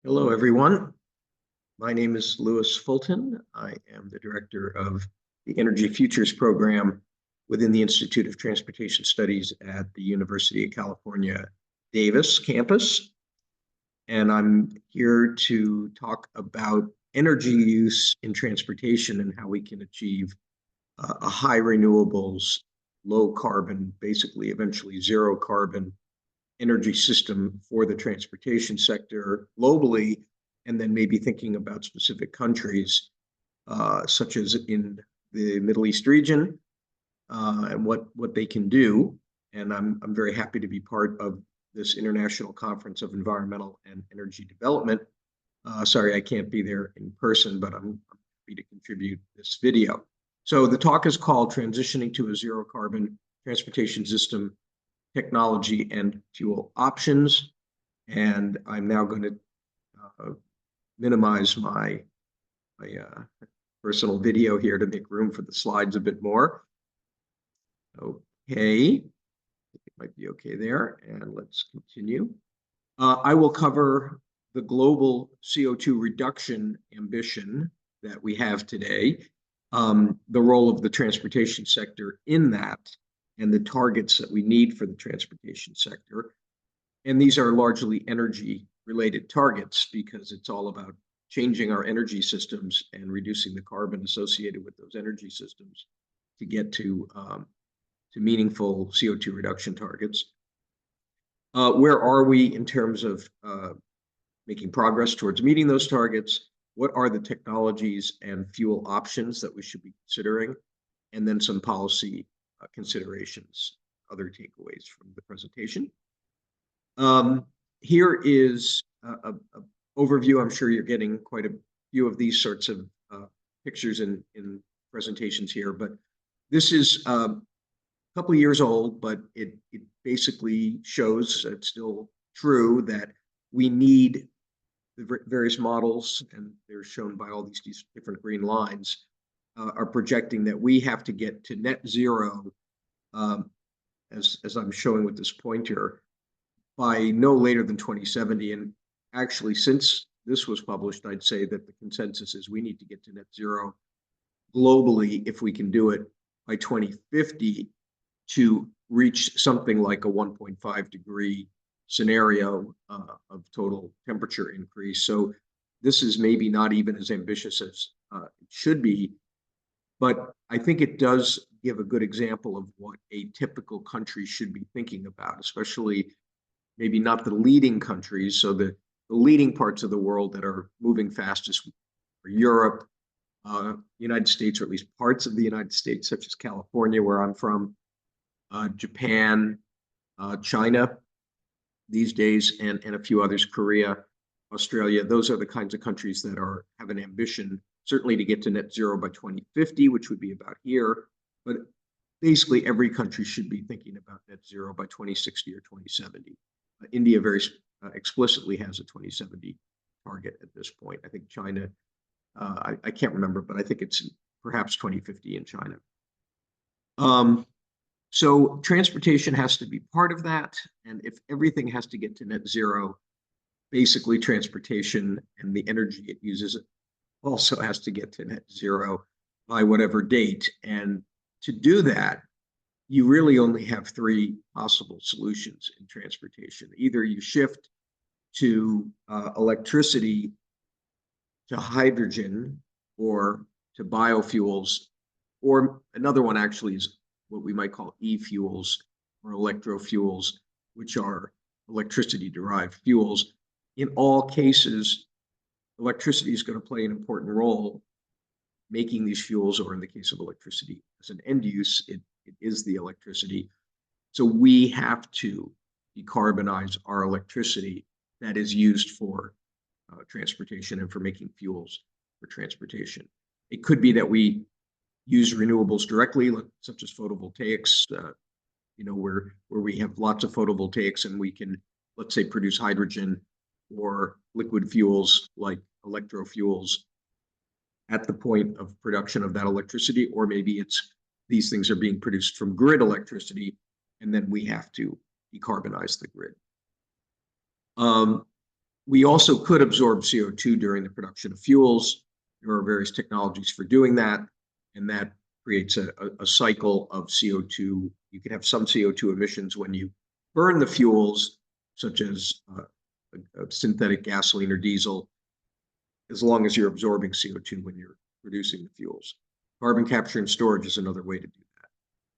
Hello, everyone. My name is Louis Fulton. I am the director of the Energy Futures program within the Institute of Transportation Studies at the University of California, Davis campus. And I'm here to talk about energy use in transportation and how we can achieve a high renewables, low carbon, basically eventually zero carbon energy system for the transportation sector globally, and then maybe thinking about specific countries, such as in the Middle East region, and what they can do. And I'm very happy to be part of this International Conference of Environmental and Energy Development. Sorry, I can't be there in person, but I'm happy to contribute this video. So the talk is called Transitioning to a Zero Carbon Transportation System, Technology and Fuel Options. And I'm now going to minimize my personal video here to make room for the slides a bit more. Okay, it might be okay there. And let's continue. I will cover the global CO2 reduction ambition that we have today, the role of the transportation sector in that, and the targets that we need for the transportation sector. And these are largely energy-related targets because it's all about changing our energy systems and reducing the carbon associated with those energy systems to get to meaningful CO2 reduction targets. Where are we in terms of making progress towards meeting those targets? What are the technologies and fuel options that we should be considering? And then some policy considerations, other takeaways from the presentation. Here is an overview. I'm sure you're getting quite a few of these sorts of pictures in presentations here, but this is a couple of years old, but it basically shows, it's still true, that we need the various models, and they're shown by all these different green lines, are projecting that we have to get to net zero, as I'm showing with this pointer, by no later than 2070. And actually, since this was published, I'd say that the consensus is we need to get to net zero globally, if we can do it, by 2050 to reach something like a 1.5 degree scenario of total temperature increase. So this is maybe not even as ambitious as it should be, but I think it does give a good example of what a typical country should be thinking about, especially maybe not the leading countries. So the leading parts of the world that are moving fastest are Europe, United States, or at least parts of the United States, such as California, where I'm from, Japan, China these days, and a few others, Korea, Australia. Those are the kinds of countries that have an ambition, certainly to get to net zero by 2050, which would be about here. But basically, every country should be thinking about net zero by 2060 or 2070. India very explicitly has a 2070 target at this point. I think China, I can't remember, but I think it's perhaps 2050 in China. So transportation has to be part of that. And if everything has to get to net zero, basically transportation and the energy it uses also has to get to net zero by whatever date. And to do that, you really only have three possible solutions in transportation. Either you shift to electricity, to hydrogen, or to biofuels, or another one actually is what we might call e-fuels or electrofuels, which are electricity-derived fuels. In all cases, electricity is going to play an important role making these fuels, or in the case of electricity as an end use, it is the electricity. So we have to decarbonize our electricity that is used for transportation and for making fuels for transportation. It could be that we use renewables directly, such as photovoltaics, where we have lots of photovoltaics and we can, let's say, produce hydrogen or liquid fuels like electrofuels at the point of production of that electricity. Or maybe these things are being produced from grid electricity, and then we have to decarbonize the grid. We also could absorb CO2 during the production of fuels. There are various technologies for doing that, and that creates a cycle of CO2. You can have some CO2 emissions when you burn the fuels, such as a synthetic gasoline or diesel, as long as you're absorbing CO2 when you're producing the fuels. Carbon capture and storage is another way to do that.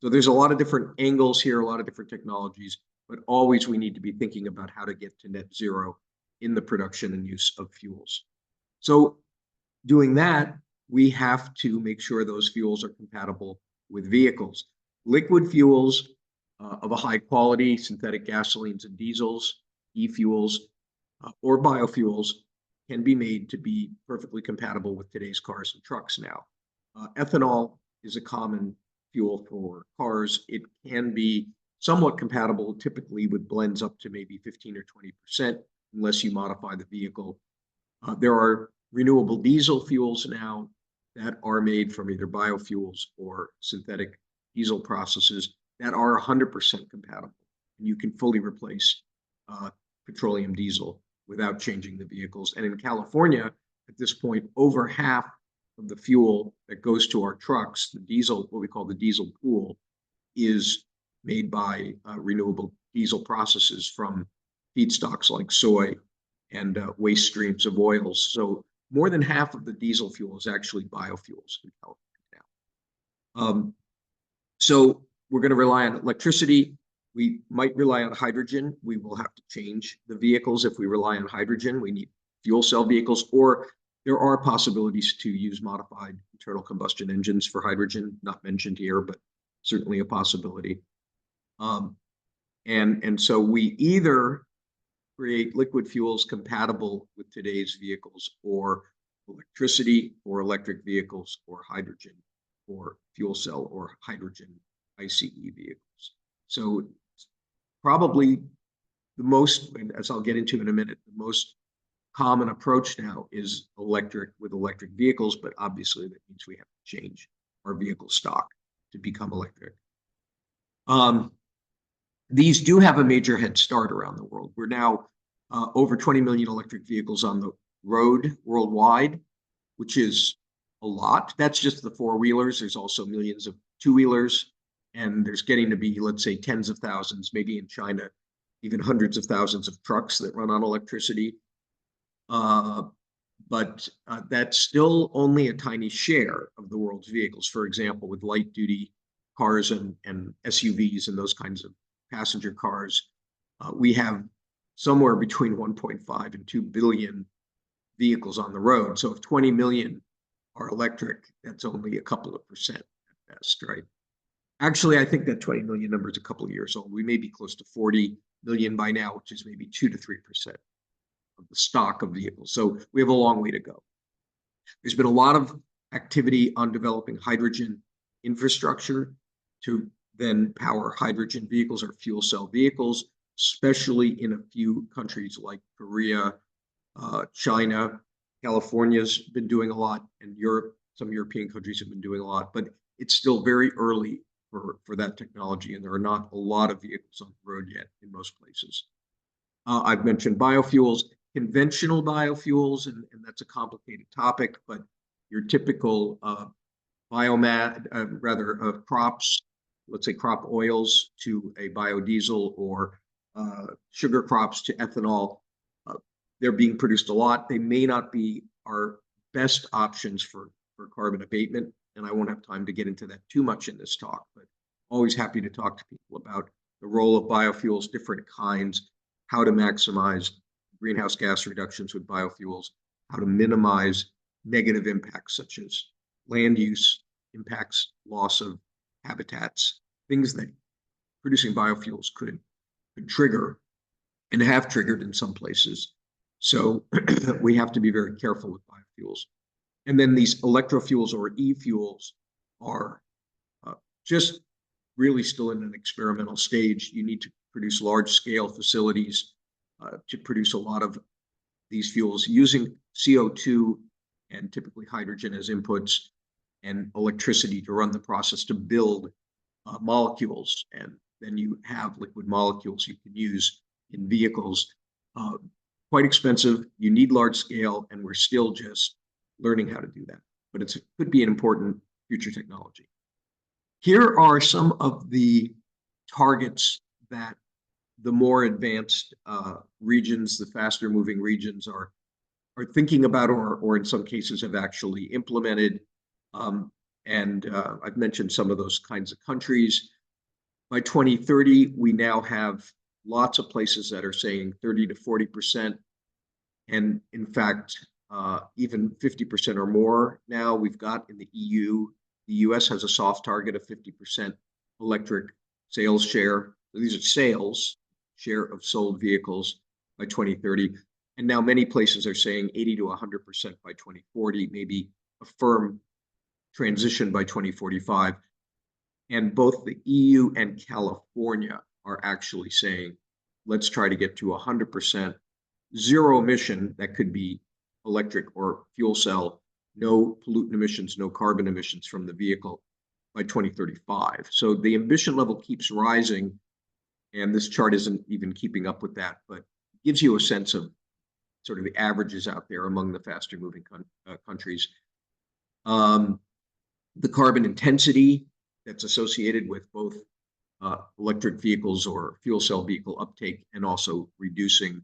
So there's a lot of different angles here, a lot of different technologies, but always we need to be thinking about how to get to net zero in the production and use of fuels. So doing that, we have to make sure those fuels are compatible with vehicles. Liquid fuels of a high quality, synthetic gasolines and diesels, e-fuels, or biofuels can be made to be perfectly compatible with today's cars and trucks now. Ethanol is a common fuel for cars. It can be somewhat compatible, typically with blends up to maybe 15 or 20%, unless you modify the vehicle. There are renewable diesel fuels now that are made from either biofuels or synthetic diesel processes that are 100% compatible. And you can fully replace petroleum diesel without changing the vehicles. And in California, at this point, over half of the fuel that goes to our trucks, the diesel, what we call the diesel pool, is made by renewable diesel processes from feedstocks like soy and waste streams of oils. So more than half of the diesel fuel is actually biofuels in California now. So we're going to rely on electricity. We might rely on hydrogen. We will have to change the vehicles if we rely on hydrogen. We need fuel cell vehicles, or there are possibilities to use modified internal combustion engines for hydrogen, not mentioned here, but certainly a possibility. And so we either create liquid fuels compatible with today's vehicles, or electricity or electric vehicles, or hydrogen or fuel cell or hydrogen ICE vehicles. So probably the most, as I'll get into in a minute, the most common approach now is electric with electric vehicles, but obviously that means we have to change our vehicle stock to become electric. These do have a major head start around the world. We're now over 20 million electric vehicles on the road worldwide, which is a lot. That's just the four-wheelers. There's also millions of two-wheelers, and there's getting to be, let's say, tens of thousands, maybe in China, even hundreds of thousands of trucks that run on electricity. But that's still only a tiny share of the world's vehicles. For example, with light-duty cars and SUVs and those kinds of passenger cars, we have somewhere between 1.5 and 2 billion vehicles on the road. So if 20 million are electric, that's only a couple of percent at best, right? Actually, I think that 20 million number is a couple of years old. We may be close to 40 million by now, which is maybe 2 to 3% of the stock of vehicles. So we have a long way to go. There's been a lot of activity on developing hydrogen infrastructure to then power hydrogen vehicles or fuel cell vehicles, especially in a few countries like Korea, China. California's been doing a lot, and Europe, some European countries have been doing a lot, but it's still very early for that technology, and there are not a lot of vehicles on the road yet in most places. I've mentioned biofuels, conventional biofuels, and that's a complicated topic, but your typical biomass, crops, let's say crop oils to a biodiesel, or sugar crops to ethanol. They're being produced a lot. They may not be our best options for carbon abatement, and I won't have time to get into that too much in this talk, but always happy to talk to people about the role of biofuels, different kinds, how to maximize greenhouse gas reductions with biofuels, how to minimize negative impacts such as land use impacts, loss of habitats, things that producing biofuels could trigger and have triggered in some places. So we have to be very careful with biofuels. And then these electrofuels or e-fuels are just really still in an experimental stage. You need to produce large-scale facilities to produce a lot of these fuels using CO2 and typically hydrogen as inputs, and electricity to run the process to build molecules. And then you have liquid molecules you can use in vehicles. quite expensive. You need large scale, and we're still just learning how to do that. But it could be an important future technology. Here are some of the targets that the more advanced regions, the faster moving regions are thinking about, or in some cases have actually implemented. I've mentioned some of those kinds of countries. By 2030, we now have lots of places that are saying 30 to 40%. And in fact, even 50% or more now. We've got in the EU. The US has a soft target of 50% electric sales share. So these are sales share of sold vehicles by 2030. And now many places are saying 80 to 100% by 2040, maybe a firm transition by 2045. And both the EU and California are actually saying, let's try to get to 100% zero emission. That could be electric or fuel cell, no pollutant emissions, no carbon emissions from the vehicle by 2035. So the ambition level keeps rising, and this chart isn't even keeping up with that, but gives you a sense of sort of the averages out there among the faster moving countries. The carbon intensity that's associated with both electric vehicles or fuel cell vehicle uptake, and also reducing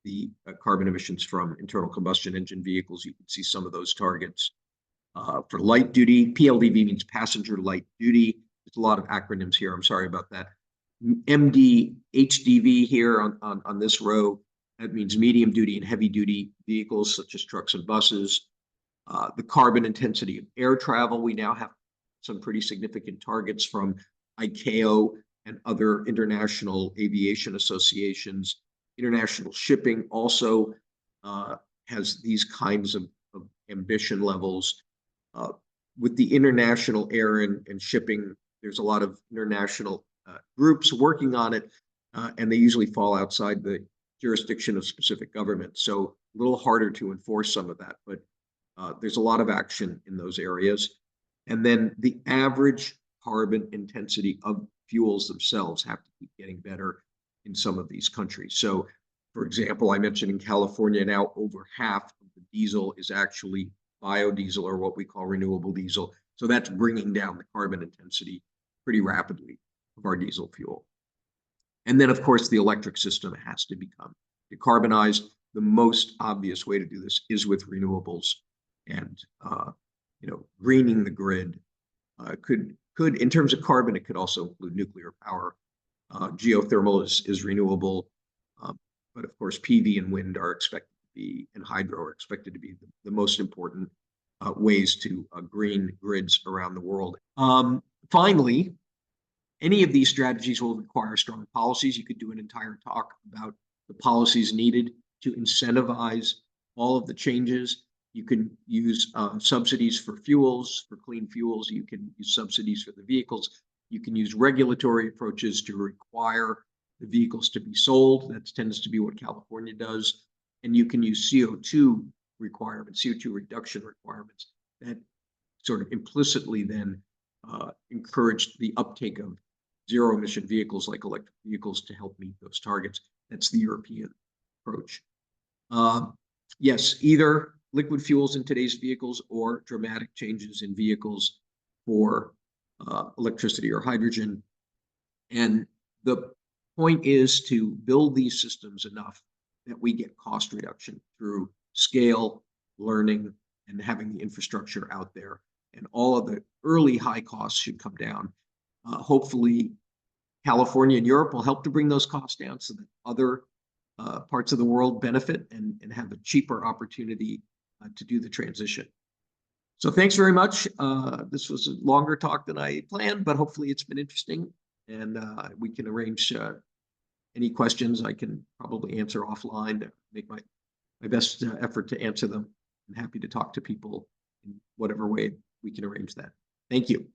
the carbon emissions from internal combustion engine vehicles. You can see some of those targets. For light duty, PLDV means passenger light duty. There's a lot of acronyms here. I'm sorry about that. MDHDV here on this row, that means medium duty and heavy duty vehicles such as trucks and buses. The carbon intensity of air travel, we now have some pretty significant targets from ICAO and other international aviation associations. International shipping also has these kinds of ambition levels. With the international air and shipping, there's a lot of international groups working on it, and they usually fall outside the jurisdiction of specific governments. So a little harder to enforce some of that, but there's a lot of action in those areas. And then the average carbon intensity of fuels themselves have to keep getting better in some of these countries. So, for example, I mentioned in California now over half of the diesel is actually biodiesel, or what we call renewable diesel. So that's bringing down the carbon intensity pretty rapidly of our diesel fuel. And then, of course, the electric system has to become decarbonized. The most obvious way to do this is with renewables, and greening the grid could in terms of carbon, it could also include nuclear power. Geothermal is renewable, but of course PV and wind are expected to be, and hydro are expected to be the most important ways to green grids around the world. Finally, any of these strategies will require strong policies. You could do an entire talk about the policies needed to incentivize all of the changes. You can use subsidies for fuels, for clean fuels. You can use subsidies for the vehicles. You can use regulatory approaches to require the vehicles to be sold. That tends to be what California does. And you can use CO2 requirements, CO2 reduction requirements that sort of implicitly then encourage the uptake of zero emission vehicles like electric vehicles to help meet those targets. That's the European approach. Yes, either liquid fuels in today's vehicles or dramatic changes in vehicles for electricity or hydrogen. And the point is to build these systems enough that we get cost reduction through scale, learning, and having the infrastructure out there. And all of the early high costs should come down. Hopefully, California and Europe will help to bring those costs down so that other parts of the world benefit and have a cheaper opportunity to do the transition. So thanks very much. This was a longer talk than I planned, but hopefully it's been interesting, and we can arrange any questions. I can probably answer offline, make my best effort to answer them. I'm happy to talk to people in whatever way we can arrange that. Thank you.